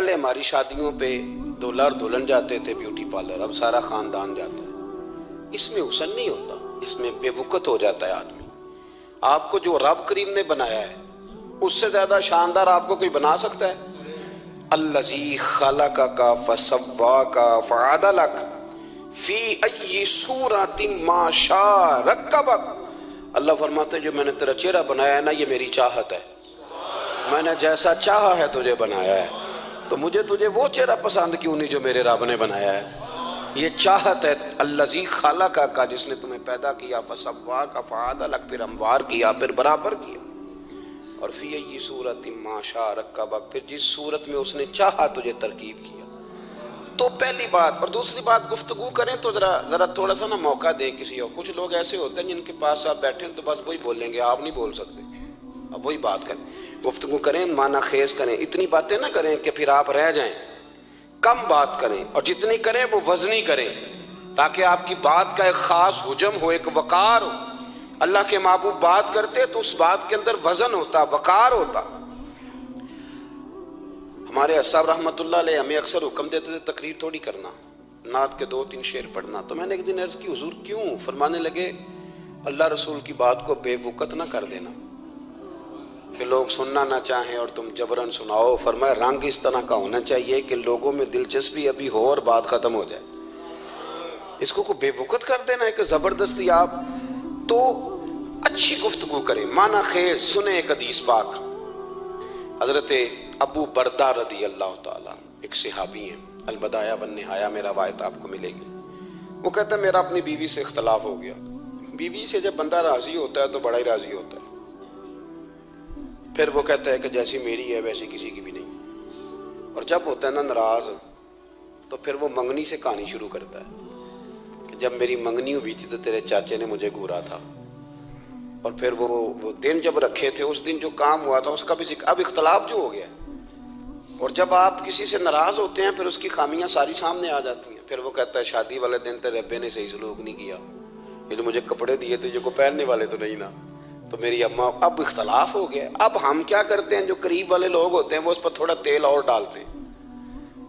پہلے ہماری شادیوں پہ دولہا اور دلہن جاتے تھے بیوٹی پارلر، اب سارا خاندان جاتا ہے۔ اس میں حسن نہیں ہوتا، اس میں بے وقت ہو جاتا ہے آدمی۔ آپ کو جو رب کریم نے بنایا ہے اس سے زیادہ شاندار آپ کو کوئی بنا سکتا ہے؟ الذی خلقک فسواک فعدلک فی ای صورت ما شاء رکبک۔ اللہ فرماتے ہیں جو میں نے تیرا چہرہ بنایا ہے نا، یہ میری چاہت ہے، میں نے جیسا چاہا ہے تجھے بنایا ہے، تو مجھے تجھے وہ چہرہ پسند کیوں نہیں جو میرے رب نے بنایا ہے؟ یہ چاہت ہے۔ الذی خلقک، جس نے تمہیں پیدا کیا، فسواک فعدلک، پھر ہموار کیا، پھر برابر کیا، اور فی ای صورت ما شاء رکبک، پھر جس صورت میں اس نے چاہا تجھے ترکیب کیا۔ تو پہلی بات، اور دوسری بات، گفتگو کریں تو ذرا تھوڑا سا نا موقع دیں کسی اور۔ کچھ لوگ ایسے ہوتے ہیں جن کے پاس آپ بیٹھیں تو بس وہی بولیں گے، آپ نہیں بول سکتے، اب وہی بات کریں۔ گفتگو کریں، معنی خیز کریں، اتنی باتیں نہ کریں کہ پھر آپ رہ جائیں، کم بات کریں، اور جتنی کریں وہ وزنی کریں، تاکہ آپ کی بات کا ایک خاص حجم ہو، ایک وقار ہو۔ اللہ کے محبوب بات کرتے تو اس بات کے اندر وزن ہوتا، وقار ہوتا۔ ہمارے صاحب رحمۃ اللہ علیہ ہمیں اکثر حکم دیتے تھے تقریر تھوڑی کرنا، نعت کے 2-3 شعر پڑھنا۔ تو میں نے ایک دن عرض کی، حضور کیوں؟ فرمانے لگے اللہ رسول کی بات کو بے وقت نہ کر دینا کہ لوگ سننا نہ چاہیں اور تم جبراً سناؤ۔ فرمایا رنگ اس طرح کا ہونا چاہیے کہ لوگوں میں دلچسپی ابھی ہو اور بات ختم ہو جائے۔ اس کو بے وقت کر دینا ہے کہ زبردستی آپ تو اچھی گفتگو کریں، معنی خیز سنیں۔ ایک حدیث پاک حضرت ابو بردہ رضی اللہ تعالیٰ، ایک صحابی ہیں، البدایہ والنہایہ میں روایت آپ کو ملے گی۔ وہ کہتا ہے میرا اپنی بیوی سے اختلاف ہو گیا۔ بیوی سے جب بندہ راضی ہوتا ہے تو بڑا ہی راضی ہوتا ہے۔ پھر وہ کہتا ہے کہ جیسی میری ہے ویسی کسی کی بھی نہیں۔ اور جب ہوتا ہے نا ناراض، تو پھر وہ منگنی سے کہانی شروع کرتا ہے کہ جب میری منگنی ہوئی تھی تو تیرے چاچے نے مجھے گھورا تھا، اور پھر وہ دن جب رکھے تھے اس دن جو کام ہوا تھا اس کا بھی ذکر۔ اب اختلاف جو ہو گیا، اور جب آپ کسی سے ناراض ہوتے ہیں پھر اس کی خامیاں ساری سامنے آ جاتی ہیں۔ پھر وہ کہتا ہے شادی والے دن تیرے ابے نے صحیح سلوک نہیں کیا، یہ جو مجھے کپڑے دیے تھے جو کو پہننے والے تو نہیں نا، تو میری اماں۔ اب اختلاف ہو گیا۔ اب ہم کیا کرتے ہیں، جو قریب والے لوگ ہوتے ہیں وہ اس پر تھوڑا تیل اور ڈالتے ہیں۔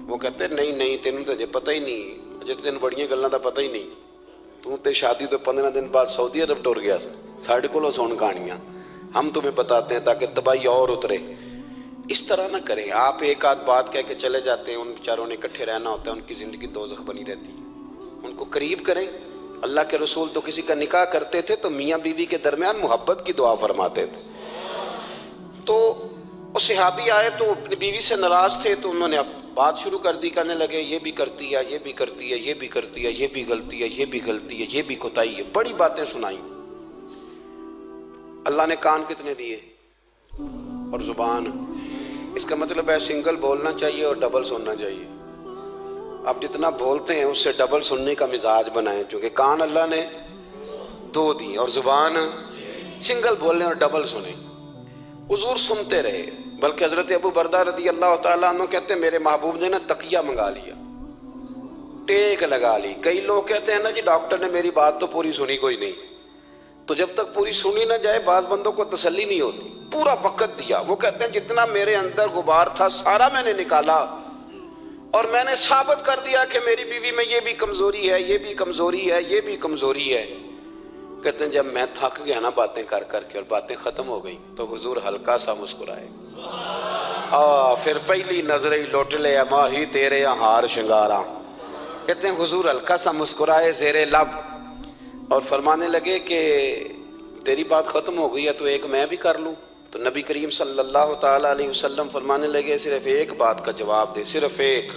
وہ کہتے ہیں نہیں تینوں تو پتہ ہی نہیں، اجے تین بڑیاں گلاں دا پتہ ہی نہیں، تو تے شادی تو 15 دن بعد سعودی عرب ٹر گیا ساڑھے کو سن کہانیاں، ہم تمہیں بتاتے ہیں تاکہ تباہی اور اترے۔ اس طرح نہ کریں۔ آپ ایک آدھ بات کہہ کے چلے جاتے ہیں، ان بیچاروں نے اکٹھے رہنا ہوتا ہے، ان کی زندگی دوزخ بنی رہتی ہے۔ ان کو قریب کریں۔ اللہ کے رسول تو کسی کا نکاح کرتے تھے تو میاں بیوی کے درمیان محبت کی دعا فرماتے تھے۔ تو وہ صحابی آئے تو اپنی بیوی سے ناراض تھے، تو انہوں نے اب بات شروع کر دی، کہنے لگے یہ بھی کرتی ہے، یہ بھی کرتی ہے، یہ بھی کرتی ہے، یہ بھی غلطی ہے، یہ بھی غلطی ہے، یہ بھی کوتاہی ہے، بڑی باتیں سنائیں۔ اللہ نے کان کتنے دیے اور زبان؟ اس کا مطلب ہے سنگل بولنا چاہیے اور ڈبل سننا چاہیے۔ آپ جتنا بولتے ہیں اس سے ڈبل سننے کا مزاج بنائیں، کیونکہ کان اللہ نے 2 دی اور زبان سنگل بولنے اور ڈبل سنیں۔ حضور سنتے رہے، بلکہ حضرت ابو بردہ رضی اللہ تعالیٰ عنہ کہتے ہیں میرے محبوب نے نا تکیہ منگا لیا، ٹیک لگا لی۔ کئی لوگ کہتے ہیں نا جی ڈاکٹر نے میری بات تو پوری سنی کوئی نہیں، تو جب تک پوری سنی نہ جائے بعض بندوں کو تسلی نہیں ہوتی۔ پورا وقت دیا۔ وہ کہتے ہیں جتنا میرے اندر غبار تھا سارا میں نے نکالا، اور میں نے ثابت کر دیا کہ میری بیوی میں یہ بھی کمزوری ہے، یہ بھی کمزوری ہے، یہ بھی کمزوری ہے۔ کہتے ہیں جب میں تھک گیا نا باتیں کر کر کے اور باتیں ختم ہو گئی تو حضور ہلکا سا مسکرائے، پھر پہلی نظر ہی لوٹ لے ماہی تیرے ہار شنگارا۔ کہتے ہیں حضور ہلکا سا مسکرائے زیر لب اور فرمانے لگے کہ تیری بات ختم ہو گئی ہے تو ایک میں بھی کر لوں۔ تو نبی کریم صلی اللہ تعالیٰ علیہ وسلم فرمانے لگے صرف ایک بات کا جواب دے، صرف ایک،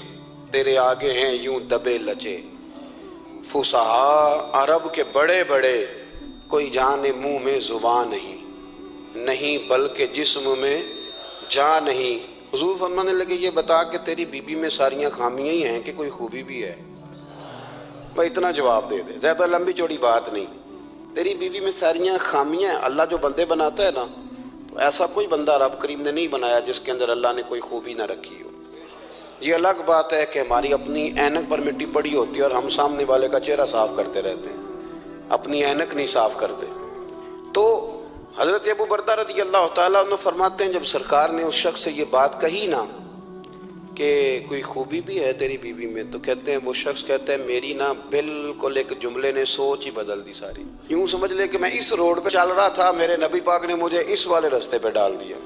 تیرے آگے ہیں یوں دبے لچے فصحا عرب کے بڑے بڑے، کوئی جانے منہ میں زبان نہیں بلکہ جسم میں جان نہیں۔ حضور فرمانے لگے یہ بتا کہ تیری بیوی میں ساریاں خامیاں ہی ہیں کہ کوئی خوبی بھی ہے؟ بھائی اتنا جواب دے دے، زیادہ لمبی چوڑی بات نہیں۔ تیری بیوی میں ساریاں خامیاں ہیں۔ اللہ جو بندے بناتا ہے نا، تو ایسا کوئی بندہ رب کریم نے نہیں بنایا جس کے اندر اللہ نے کوئی خوبی نہ رکھی ہو۔ یہ الگ بات ہے کہ ہماری اپنی اینک پر مٹی پڑی ہوتی ہے اور ہم سامنے والے کا چہرہ صاف کرتے رہتے ہیں، اپنی اینک نہیں صاف کرتے۔ تو حضرت ابو بردہ رضی اللہ تعالیٰ عنہ فرماتے ہیں جب سرکار نے اس شخص سے یہ بات کہی نا کہ کوئی خوبی بھی ہے تیری بیوی میں؟ تو کہتے ہیں وہ شخص کہتا ہے میری نا بالکل ایک جملے نے سوچ ہی بدل دی ساری. یوں سمجھ لے کہ میں اس روڈ پہ چل رہا تھا، میرے نبی پاک نے مجھے اس والے راستے پہ ڈال دیا.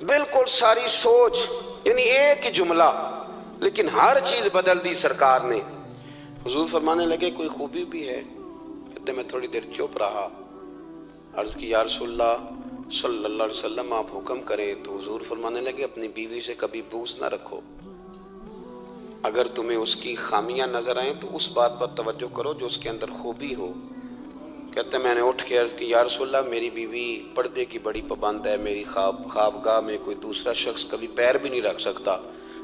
بالکل ساری سوچ، یعنی ایک ہی جملہ، لیکن ہر چیز بدل دی سرکار نے. حضور فرمانے لگے کوئی خوبی بھی ہے؟ کہتے میں تھوڑی دیر چپ رہا، عرض کی یا رسول اللہ صلی اللہ علیہ وسلم آپ حکم کریں. تو حضور فرمانے لگے اپنی بیوی سے کبھی بغض نہ رکھو، اگر تمہیں اس کی خامیاں نظر آئیں تو اس بات پر توجہ کرو جو اس کے اندر خوبی ہو. کہتے ہیں میں نے اٹھ کے عرض کی یا رسول اللہ میری بیوی پردے کی بڑی پابند ہے، میری خوابگاہ میں کوئی دوسرا شخص کبھی پیر بھی نہیں رکھ سکتا.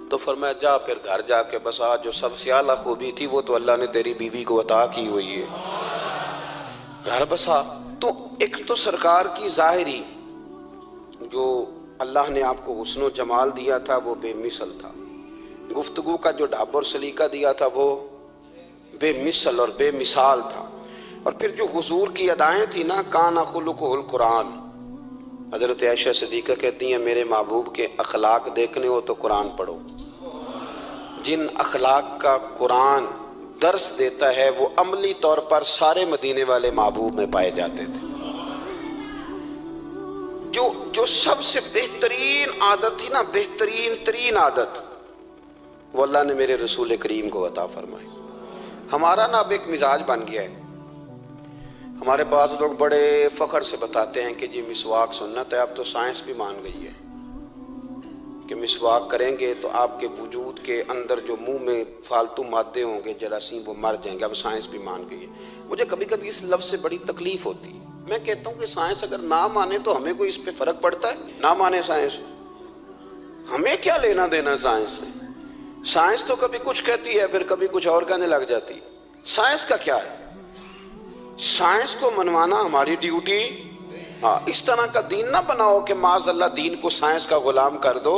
تو فرمایا جا پھر گھر جا کے بس آج جو سب سے اعلیٰ خوبی تھی وہ تو اللہ نے تیری بیوی کو عطا کی ہوئی ہے، گھر بسا. تو ایک تو سرکار کی ظاہری جو اللہ نے آپ کو حسن و جمال دیا تھا وہ بے مثل تھا، گفتگو کا جو ڈھب اور سلیقہ دیا تھا وہ بے مثل اور بے مثال تھا. اور پھر جو حضور کی ادائیں تھی نا، کان خلقہ القرآن. حضرت عائشہ صدیقہ کہتی ہیں میرے محبوب کے اخلاق دیکھنے ہو تو قرآن پڑھو. جن اخلاق کا قرآن درس دیتا ہے وہ عملی طور پر سارے مدینے والے محبوب میں پائے جاتے تھے. جو سب سے بہترین عادت تھی نا، بہترین ترین عادت، وہ اللہ نے میرے رسول کریم کو عطا فرمائی. ہمارا نا اب ایک مزاج بن گیا ہے. ہمارے بعض لوگ بڑے فخر سے بتاتے ہیں کہ جی مسواک سنت ہے. اب تو سائنس بھی مان گئی ہے کہ مسواک کریں گے تو آپ کے وجود کے اندر جو منہ میں فالتو مادے ہوں گے جراثیم وہ مر جائیں گے. اب سائنس بھی مان گئی ہے. مجھے کبھی کبھی اس لفظ سے بڑی تکلیف ہوتی ہے. میں کہتا ہوں کہ سائنس اگر نہ مانے تو ہمیں کوئی اس پہ فرق پڑتا ہے؟ نہ مانے سائنس، ہمیں کیا لینا دینا سائنس سے؟ سائنس تو کبھی کچھ کہتی ہے پھر کبھی کچھ اور کہنے لگ جاتی. سائنس کا کیا ہے؟ سائنس کو منوانا ہماری ڈیوٹی. اس طرح کا دین نہ بناؤ کہ معاذ اللہ دین کو سائنس کا غلام کر دو.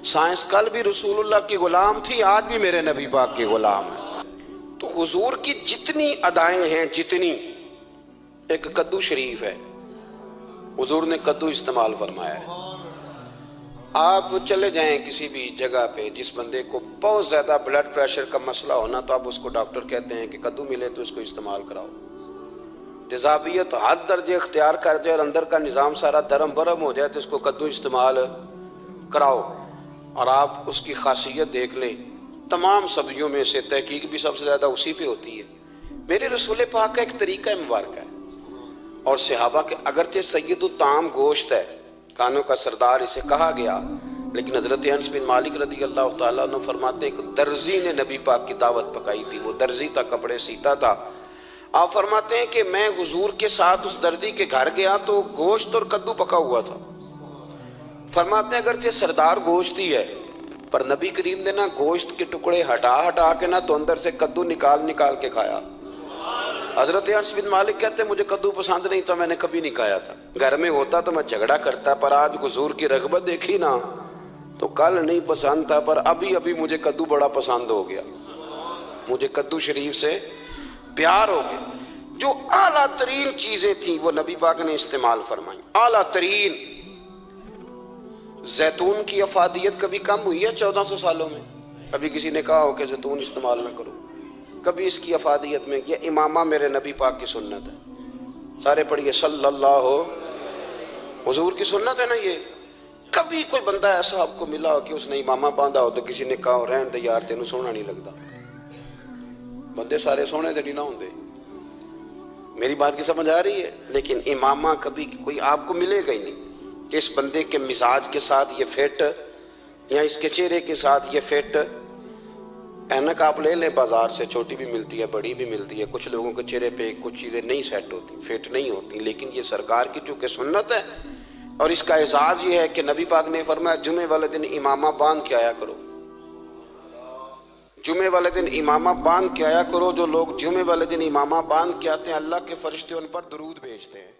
سائنس کل بھی رسول اللہ کی غلام تھی، آج بھی میرے نبی پاک کی غلام ہے. تو حضور کی جتنی ادائیں ہیں، جتنی، ایک کدو شریف ہے، حضور نے کدو استعمال فرمایا ہے. آپ چلے جائیں کسی بھی جگہ پہ، جس بندے کو بہت زیادہ بلڈ پریشر کا مسئلہ ہونا تو آپ اس کو ڈاکٹر کہتے ہیں کہ کدو ملے تو اس کو استعمال کراؤ. تیزابیت حد درجے اختیار کر جائے اور اندر کا نظام سارا درم برم ہو جائے تو اس کو کدو استعمال کراؤ. اور آپ اس کی خاصیت دیکھ لیں. تمام سبزیوں میں سے تحقیق بھی سب سے زیادہ اسی پہ ہوتی ہے. میرے رسول پاک کا ایک طریقہ مبارک ہے اور صحابہ کے، اگرچہ سید الطعام گوشت ہے، کانوں کا سردار اسے کہا گیا، لیکن حضرت انس بن مالک رضی اللہ تعالیٰ عنہ فرماتے ہیں کہ درزی نے نبی پاک کی دعوت پکائی تھی. وہ درزی تھا، کپڑے سیتا تھا. آپ فرماتے ہیں کہ میں حضور کے ساتھ اس درزی کے گھر گیا تو گوشت اور کدو پکا ہوا تھا. فرماتے ہیں اگرچہ سردار گوشت ہی ہے پر نبی کریم نے نا گوشت کے ٹکڑے ہٹا کے نا تو اندر سے کدو نکال کے کھایا. حضرت انس بن مالک کہتے ہیں مجھے کدو پسند نہیں تو میں نے کبھی نہیں کھایا تھا. گھر میں ہوتا تو میں جھگڑا کرتا، پر آج حضور کی رغبت دیکھی نا تو کل نہیں پسند تھا پر ابھی مجھے کدو بڑا پسند ہو گیا. مجھے کدو شریف سے پیار ہو گیا. جو اعلیٰ ترین چیزیں تھیں وہ نبی پاک نے استعمال فرمائی. اعلیٰ ترین. زیتون کی افادیت کبھی کم ہوئی ہے 1400 سالوں میں؟ کبھی کسی نے کہا ہو کہ زیتون استعمال نہ کرو؟ کبھی اس کی افادیت میں؟ یہ امامہ میرے نبی پاک کی سنت ہے. سارے پڑھیے صلی اللہ ہو. حضور کی سنت ہے نا یہ. کبھی کوئی بندہ ایسا آپ کو ملا ہو کہ اس نے امامہ باندھا ہو تو کسی نے کہا ہو رہن دے یار تینوں سونا نہیں لگتا؟ بندے سارے سونے تے نہیں نہ ہوندے. میری بات کی سمجھ آ رہی ہے؟ لیکن امامہ کبھی کوئی آپ کو ملے گا ہی نہیں کہ اس بندے کے مزاج کے ساتھ یہ فٹ یا اس کے چہرے کے ساتھ یہ فٹ. اینک آپ لے لیں بازار سے، چھوٹی بھی ملتی ہے بڑی بھی ملتی ہے. کچھ لوگوں کے چہرے پہ کچھ چیزیں نہیں سیٹ ہوتی، فٹ نہیں ہوتی. لیکن یہ سرکار کی چونکہ سنت ہے اور اس کا اعزاز یہ ہے کہ نبی پاک نے فرمایا جمعے والے دن امامہ باندھ کے آیا کرو. جمعے والے دن امامہ باندھ کے آیا کرو. جو لوگ جمعے والے دن امامہ باندھ کے آتے ہیں اللہ کے فرشتے ان پر درود بھیجتے ہیں.